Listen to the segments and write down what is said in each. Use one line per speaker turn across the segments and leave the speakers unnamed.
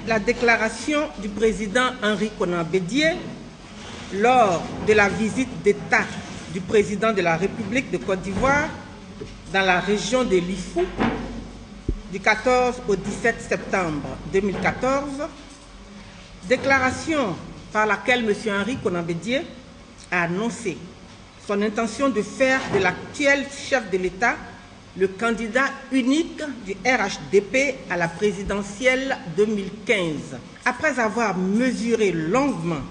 La déclaration du président Henri Konan Bédié lors de la visite d'État du président de la République de Côte d'Ivoire dans la région de Lifou du 14 au 17 septembre 2014, déclaration par laquelle M. Henri Konan Bédié a annoncé son intention de faire de l'actuel chef de l'État le candidat unique du RHDP à la présidentielle 2015. Après avoir mesuré longuement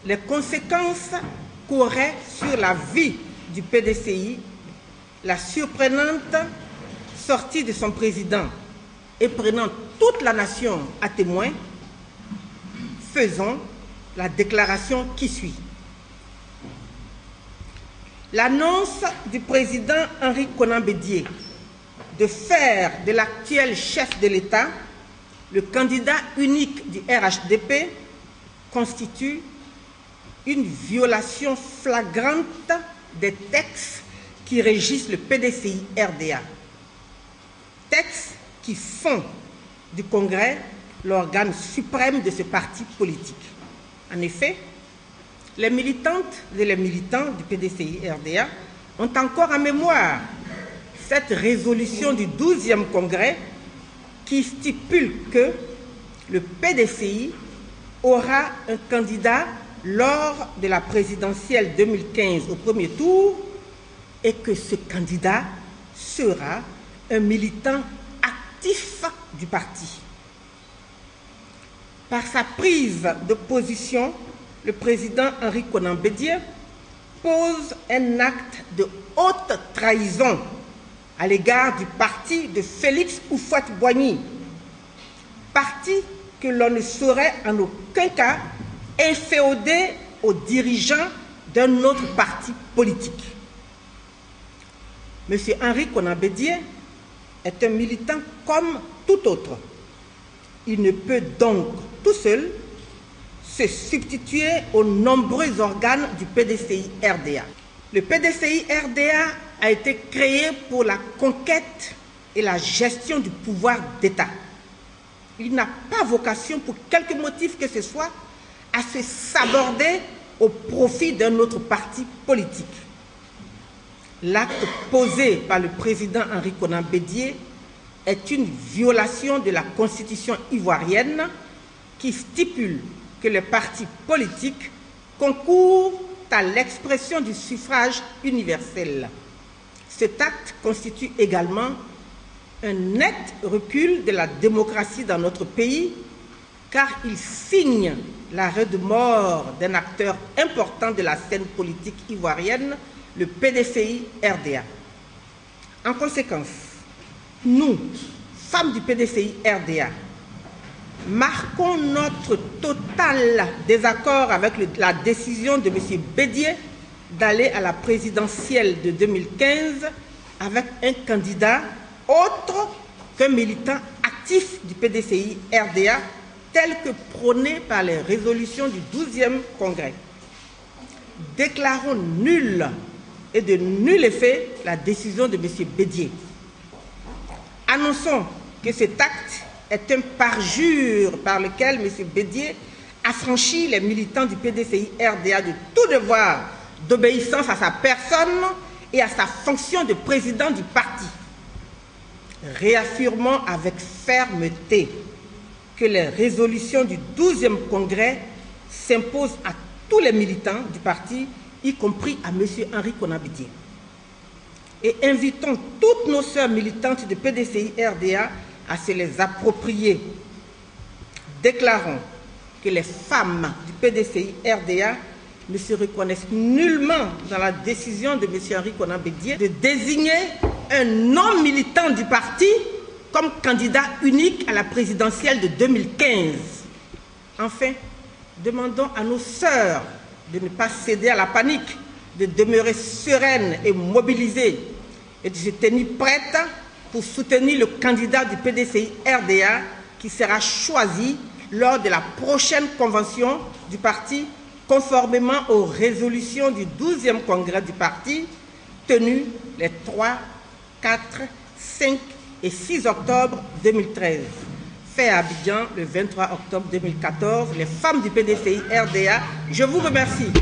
les conséquences qu'aurait sur la vie du PDCI la surprenante sortie de son président et prenant toute la nation à témoin, faisons la déclaration qui suit. L'annonce du président Henri Konan Bédié de faire de l'actuel chef de l'État le candidat unique du RHDP constitue une violation flagrante des textes qui régissent le PDCI-RDA. Textes qui font du Congrès l'organe suprême de ce parti politique. En effet, les militantes et les militants du PDCI-RDA ont encore en mémoire cette résolution du 12e Congrès qui stipule que le PDCI aura un candidat lors de la présidentielle 2015 au premier tour et que ce candidat sera un militant actif du parti. Par sa prise de position, le président Henri Konan Bédié pose un acte de haute trahison à l'égard du parti de Félix Houphouët-Boigny, parti que l'on ne saurait en aucun cas inféoder aux dirigeants d'un autre parti politique. M. Henri Konan Bédié est un militant comme tout autre. Il ne peut donc tout seul se substituer aux nombreux organes du PDCI-RDA. Le PDCI-RDA a été créé pour la conquête et la gestion du pouvoir d'État. Il n'a pas vocation, pour quelque motif que ce soit, à se saborder au profit d'un autre parti politique. L'acte posé par le président Henri Konan Bédié est une violation de la Constitution ivoirienne qui stipule que les partis politiques concourent à l'expression du suffrage universel. Cet acte constitue également un net recul de la démocratie dans notre pays, car il signe l'arrêt de mort d'un acteur important de la scène politique ivoirienne, le PDCI-RDA. En conséquence, nous, femmes du PDCI-RDA, marquons notre total désaccord avec la décision de M. Bédié d'aller à la présidentielle de 2015 avec un candidat autre qu'un militant actif du PDCI-RDA tel que prôné par les résolutions du 12e Congrès. Déclarons nulle et de nul effet la décision de M. Bédié. Annonçons que cet acte est un parjure par lequel M. Bédié affranchit les militants du PDCI-RDA de tout devoir d'obéissance à sa personne et à sa fonction de président du parti. Réaffirmons avec fermeté que les résolutions du 12e Congrès s'imposent à tous les militants du parti, y compris à M. Henri Konan Bédié. Et invitons toutes nos sœurs militantes du PDCI-RDA à se les approprier. Déclarons que les femmes du PDCI-RDA ne se reconnaissent nullement dans la décision de M. Henri Konan Bédié de désigner un non-militant du parti comme candidat unique à la présidentielle de 2015. Enfin, demandons à nos sœurs de ne pas céder à la panique, de demeurer sereines et mobilisées et de se tenir prêtes pour soutenir le candidat du PDCI-RDA qui sera choisi lors de la prochaine convention du parti conformément aux résolutions du 12e Congrès du parti tenu les 3, 4, 5 et 6 octobre 2013. fait à Abidjan le 23 octobre 2014. Les femmes du PDCI RDA, je vous remercie.